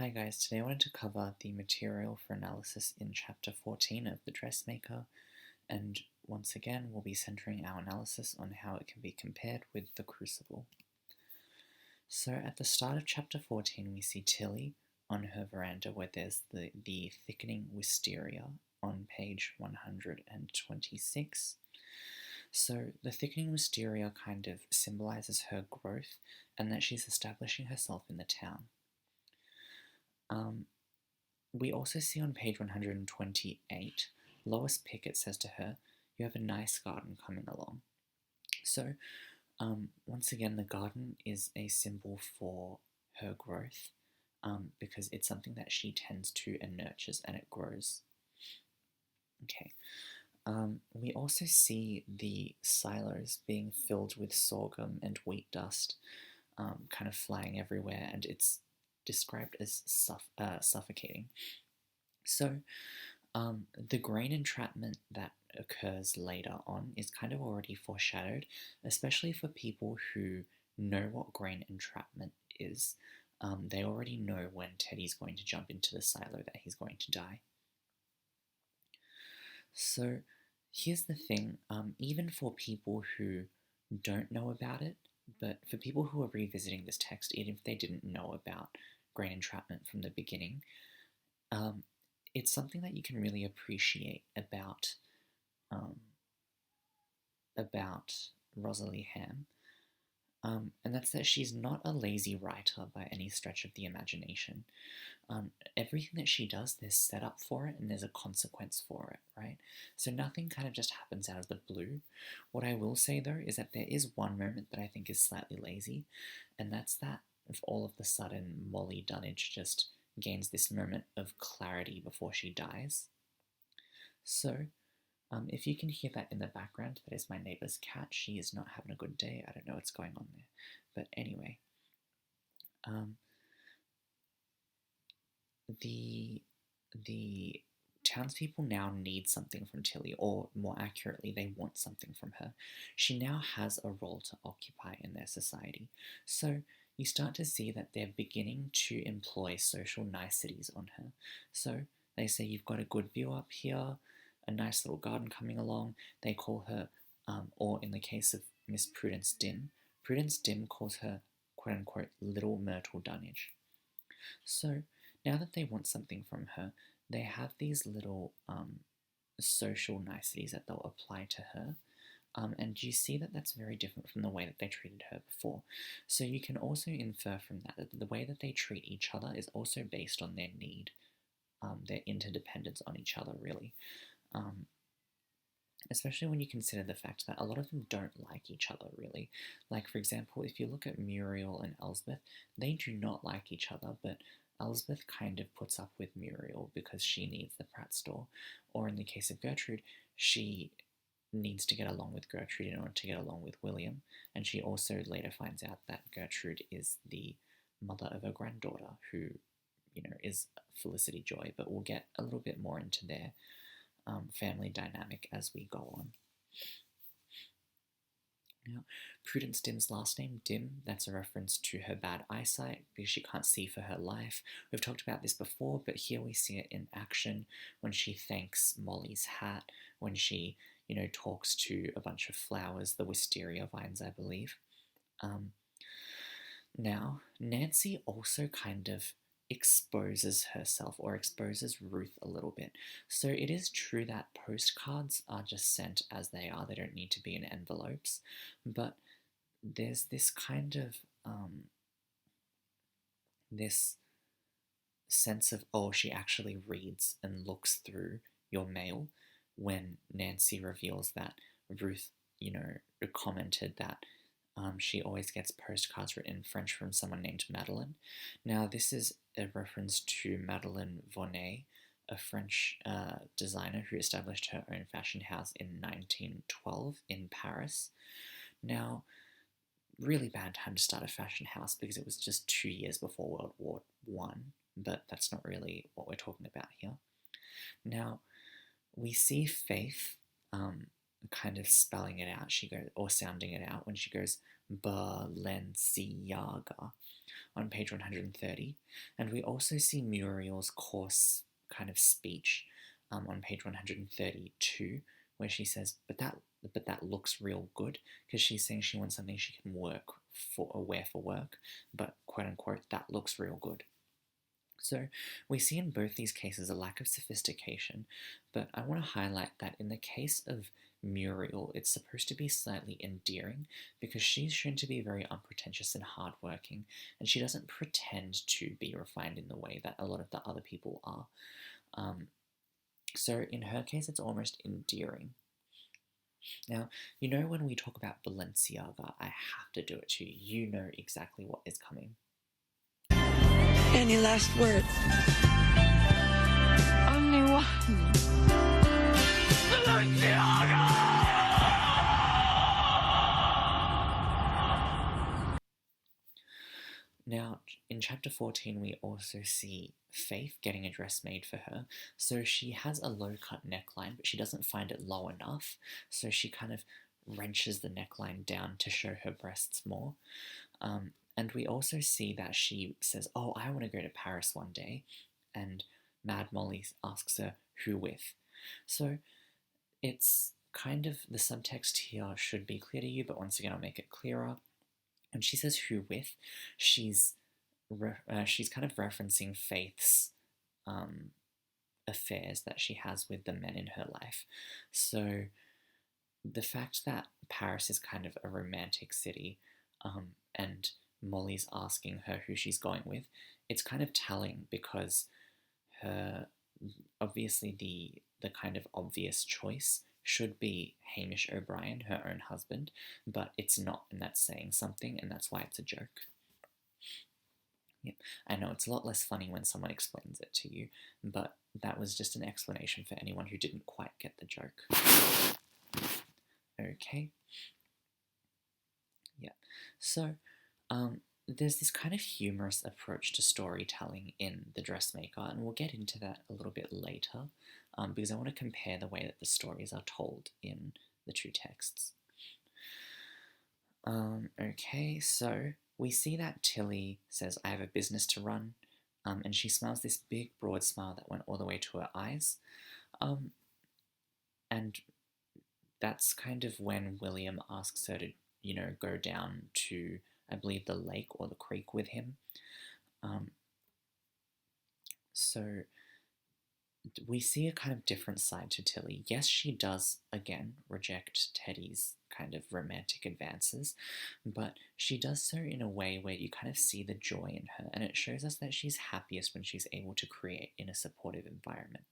Hi guys, today I wanted to cover the material for analysis in chapter 14 of the Dressmaker, and once again we'll be centering our analysis on how it can be compared with the Crucible. So at the start of chapter 14 we see Tilly on her veranda where there's the thickening wisteria on page 126. So the thickening wisteria kind of symbolizes her growth and that she's establishing herself in the town. We also see on page 128, Lois Pickett says to her, "You have a nice garden coming along." So, once again, the garden is a symbol for her growth because it's something that she tends to and nurtures and it grows. Okay. We also see the silos being filled with sorghum and wheat dust kind of flying everywhere, and it's described as suffocating. So the grain entrapment that occurs later on is kind of already foreshadowed, especially for people who know what grain entrapment is. They already know when Teddy's going to jump into the silo that he's going to die. So here's the thing, even for people who don't know about it, but for people who are revisiting this text, even if they didn't know about grain entrapment from the beginning, it's something that you can really appreciate about Rosalie Ham, and that's that she's not a lazy writer by any stretch of the imagination. Everything that she does, there's set up for it and there's a consequence for it, right? So nothing kind of just happens out of the blue. What I will say though is that there is one moment that I think is slightly lazy, and that's that if all of a sudden Molly Dunnage just gains this moment of clarity before she dies. So, if you can hear that in the background, that is my neighbor's cat. She is not having a good day. I don't know what's going on there. But anyway, the townspeople now need something from Tilly, or more accurately, they want something from her. She now has a role to occupy in their society. So you start to see that they're beginning to employ social niceties on her. So they say, "You've got a good view up here, a nice little garden coming along." They call her, or in the case of Miss Prudence Dim calls her, quote unquote, Little Myrtle Dunnage. So now that they want something from her, they have these little social niceties that they'll apply to her. And you see that that's very different from the way that they treated her before. So you can also infer from that that the way that they treat each other is also based on their need, their interdependence on each other, really. Especially when you consider the fact that a lot of them don't like each other, really. Like, for example, if you look at Muriel and Elsbeth, they do not like each other, but Elsbeth kind of puts up with Muriel because she needs the Pratt store. Or in the case of Gertrude, she needs to get along with Gertrude in order to get along with William, and she also later finds out that Gertrude is the mother of a granddaughter who, is Felicity Joy, but we'll get a little bit more into their family dynamic as we go on. Now, Prudence Dim's last name, Dim, that's a reference to her bad eyesight because she can't see for her life. We've talked about this before, but here we see it in action when she thanks Molly's hat, when she, talks to a bunch of flowers, the wisteria vines, I believe. Now, Nancy also kind of exposes herself or exposes Ruth a little bit. So it is true that postcards are just sent as they are. They don't need to be in envelopes. But there's this kind of this sense of, oh, she actually reads and looks through your mail when Nancy reveals that Ruth, commented that she always gets postcards written in French from someone named Madeleine. Now, this is a reference to Madeleine Vonnet, a French designer who established her own fashion house in 1912 in Paris. Now, really bad time to start a fashion house because it was just 2 years before World War One, but that's not really what we're talking about here. Now, we see Faith kind of spelling it out, or sounding it out when she goes Balenciaga on page 130, and we also see Muriel's coarse kind of speech on page 132, where she says, but that looks real good, because she's saying she wants something she can wear for work, but quote unquote, that looks real good. So we see in both these cases a lack of sophistication, but I want to highlight that in the case of Muriel, it's supposed to be slightly endearing because she's shown to be very unpretentious and hardworking, and she doesn't pretend to be refined in the way that a lot of the other people are. So in her case, it's almost endearing. Now, you know when we talk about Balenciaga, I have to do it to you. You know exactly what is coming. Any last words? Only one. Balenciaga! Now, in chapter 14, we also see Faith getting a dress made for her. So she has a low-cut neckline, but she doesn't find it low enough. So she kind of wrenches the neckline down to show her breasts more. And we also see that she says, oh, I want to go to Paris one day. And Mad Molly asks her, who with? So it's kind of, the subtext here should be clear to you, but once again, I'll make it clearer. When she says who with, she's kind of referencing Faith's affairs that she has with the men in her life. So the fact that Paris is kind of a romantic city, and Molly's asking her who she's going with, it's kind of telling because obviously the kind of obvious choice should be Hamish O'Brien, her own husband, but it's not, and that's saying something, and that's why it's a joke. Yep. I know it's a lot less funny when someone explains it to you, but that was just an explanation for anyone who didn't quite get the joke. Okay. Yeah. So, there's this kind of humorous approach to storytelling in The Dressmaker, and we'll get into that a little bit later, because I want to compare the way that the stories are told in the two texts. Okay, so we see that Tilly says, I have a business to run, and she smiles this big, broad smile that went all the way to her eyes, and that's kind of when William asks her to, go down to, I believe, the lake or the creek with him. So we see a kind of different side to Tilly. Yes, she does, again, reject Teddy's kind of romantic advances, but she does so in a way where you kind of see the joy in her, and it shows us that she's happiest when she's able to create in a supportive environment.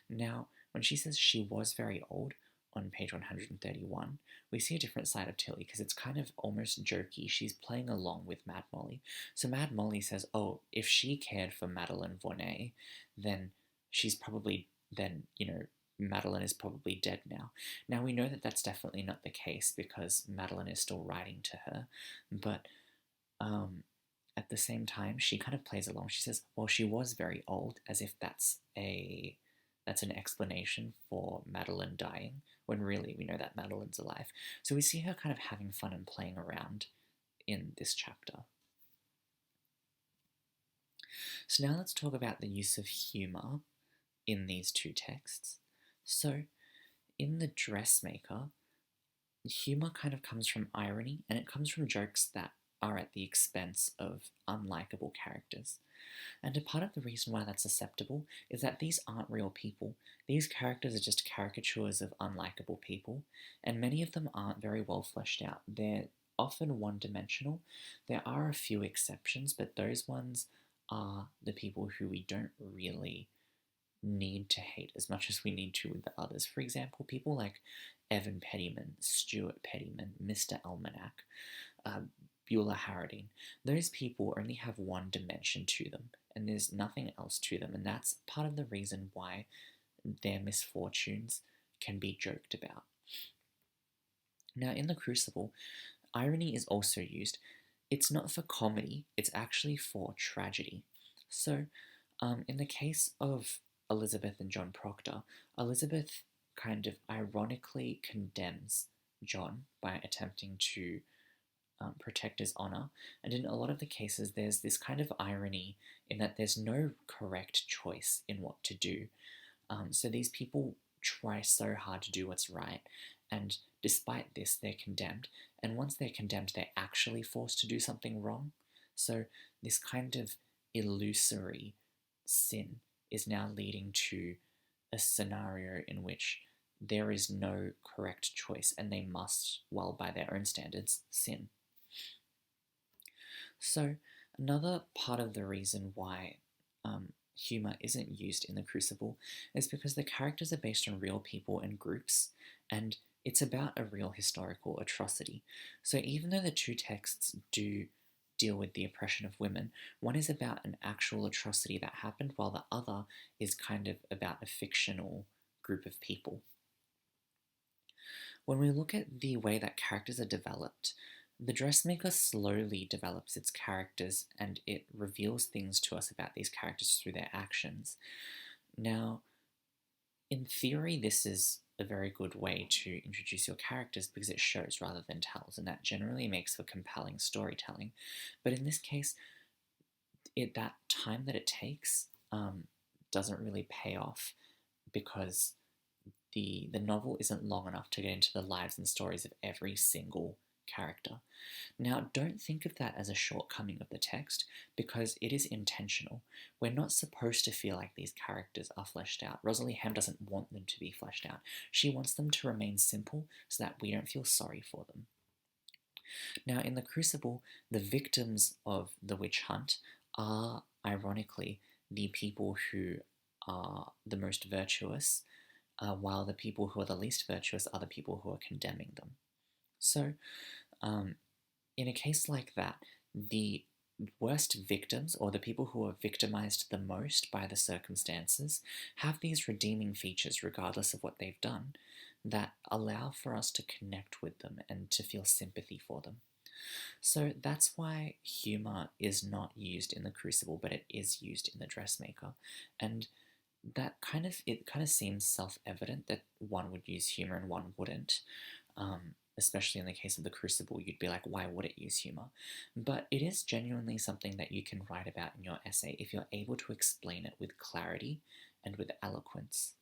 Now, when she says she was very old, on page 131, we see a different side of Tilly because it's kind of almost jokey. She's playing along with Mad Molly. So Mad Molly says, oh, if she cared for Madeline Vonnet, then Madeline is probably dead now. Now we know that that's definitely not the case because Madeline is still writing to her, but at the same time, she kind of plays along. She says, well, she was very old, as if that's an explanation for Madeline dying, when really we know that Madeline's alive. So we see her kind of having fun and playing around in this chapter. So now let's talk about the use of humour in these two texts. So in The Dressmaker, humour kind of comes from irony, and it comes from jokes that are at the expense of unlikable characters. And a part of the reason why that's acceptable is that these aren't real people. These characters are just caricatures of unlikable people, and many of them aren't very well fleshed out. They're often one-dimensional. There are a few exceptions, but those ones are the people who we don't really need to hate as much as we need to with the others. For example, people like Evan Pettyman, Stuart Pettyman, Mr. Almanac, Beulah Harradine. Those people only have one dimension to them, and there's nothing else to them, and that's part of the reason why their misfortunes can be joked about. Now, in the Crucible, irony is also used. It's not for comedy, it's actually for tragedy. So, in the case of Elizabeth and John Proctor, Elizabeth kind of ironically condemns John by attempting to protect his honor, and in a lot of the cases there's this kind of irony in that there's no correct choice in what to do. So these people try so hard to do what's right, and despite this they're condemned, and once they're condemned they're actually forced to do something wrong. So this kind of illusory sin is now leading to a scenario in which there is no correct choice and they must, well, by their own standards, sin. So another part of the reason why humor isn't used in the Crucible is because the characters are based on real people and groups, and it's about a real historical atrocity. So even though the two texts do deal with the oppression of women, one is about an actual atrocity that happened, while the other is kind of about a fictional group of people. When we look at the way that characters are developed, the Dressmaker slowly develops its characters and it reveals things to us about these characters through their actions. Now, in theory, this is a very good way to introduce your characters because it shows rather than tells, and that generally makes for compelling storytelling. But in this case, that time that it takes doesn't really pay off because the novel isn't long enough to get into the lives and stories of every single character. Now, don't think of that as a shortcoming of the text because it is intentional. We're not supposed to feel like these characters are fleshed out. Rosalie Ham doesn't want them to be fleshed out. She wants them to remain simple so that we don't feel sorry for them. Now, in the Crucible, the victims of the witch hunt are, ironically, the people who are the most virtuous, while the people who are the least virtuous are the people who are condemning them. So, in a case like that, the worst victims, or the people who are victimized the most by the circumstances, have these redeeming features, regardless of what they've done, that allow for us to connect with them and to feel sympathy for them. So that's why humor is not used in the Crucible, but it is used in the Dressmaker. And that kind of seems self-evident that one would use humor and one wouldn't. Especially in the case of the Crucible, you'd be like, why would it use humor? But it is genuinely something that you can write about in your essay if you're able to explain it with clarity and with eloquence.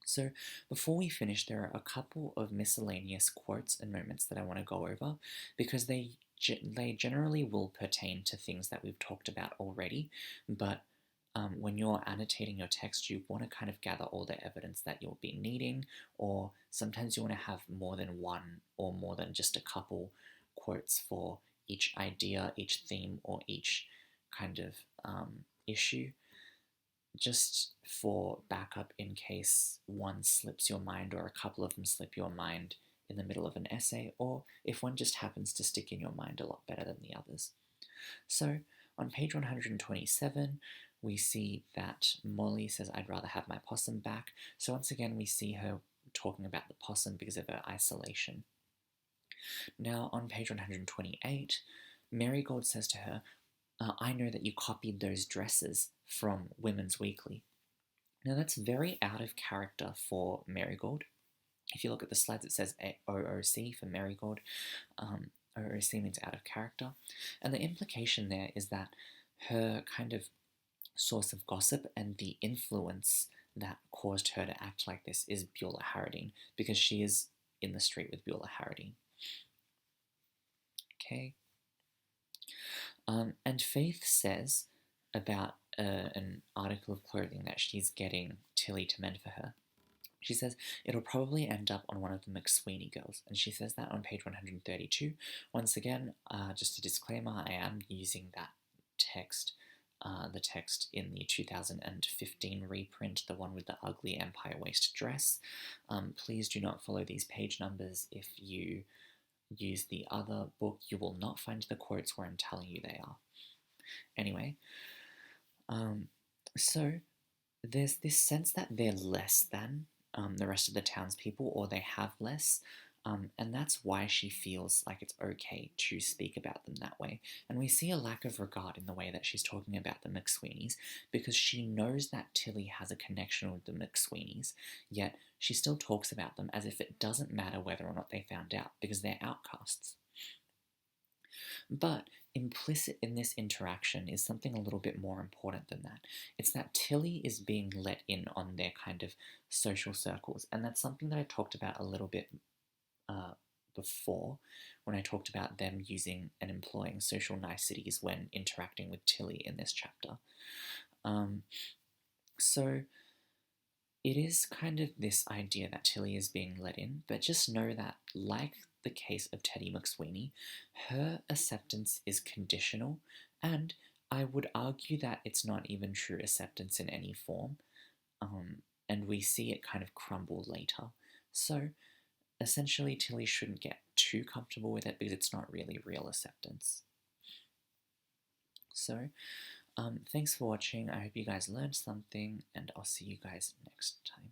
So before we finish, there are a couple of miscellaneous quotes and moments that I want to go over because they generally will pertain to things that we've talked about already, but when you're annotating your text, you want to kind of gather all the evidence that you'll be needing, or sometimes you want to have more than one or more than just a couple quotes for each idea, each theme, or each kind of issue, just for backup in case one slips your mind or a couple of them slip your mind in the middle of an essay, or if one just happens to stick in your mind a lot better than the others. So on page 127, we see that Molly says, "I'd rather have my possum back." So once again, we see her talking about the possum because of her isolation. Now on page 128, Marigold says to her, "I know that you copied those dresses from Women's Weekly." Now that's very out of character for Marigold. If you look at the slides, it says OOC for Marigold. OOC means out of character. And the implication there is that her kind of source of gossip and the influence that caused her to act like this is Beulah Harradine, because she is in the street with Beulah Harradine. Okay. And Faith says about an article of clothing that she's getting Tilly to mend for her. She says, "It'll probably end up on one of the McSweeney girls." And she says that on page 132. Once again, just a disclaimer, I am using that text, the text in the 2015 reprint, the one with the ugly empire waist dress. Please do not follow these page numbers. If you use the other book, you will not find the quotes where I'm telling you they are. Anyway, so there's this sense that they're less than the rest of the townspeople, or they have less. And that's why she feels like it's okay to speak about them that way. And we see a lack of regard in the way that she's talking about the McSweeneys, because she knows that Tilly has a connection with the McSweeneys, yet she still talks about them as if it doesn't matter whether or not they found out, because they're outcasts. But implicit in this interaction is something a little bit more important than that. It's that Tilly is being let in on their kind of social circles, and that's something that I talked about a little bit before, when I talked about them using and employing social niceties when interacting with Tilly in this chapter. So it is kind of this idea that Tilly is being let in, but just know that, like the case of Teddy McSweeney, her acceptance is conditional, and I would argue that it's not even true acceptance in any form, and we see it kind of crumble later. So essentially, Tilly shouldn't get too comfortable with it because it's not really real acceptance. So, thanks for watching. I hope you guys learned something, and I'll see you guys next time.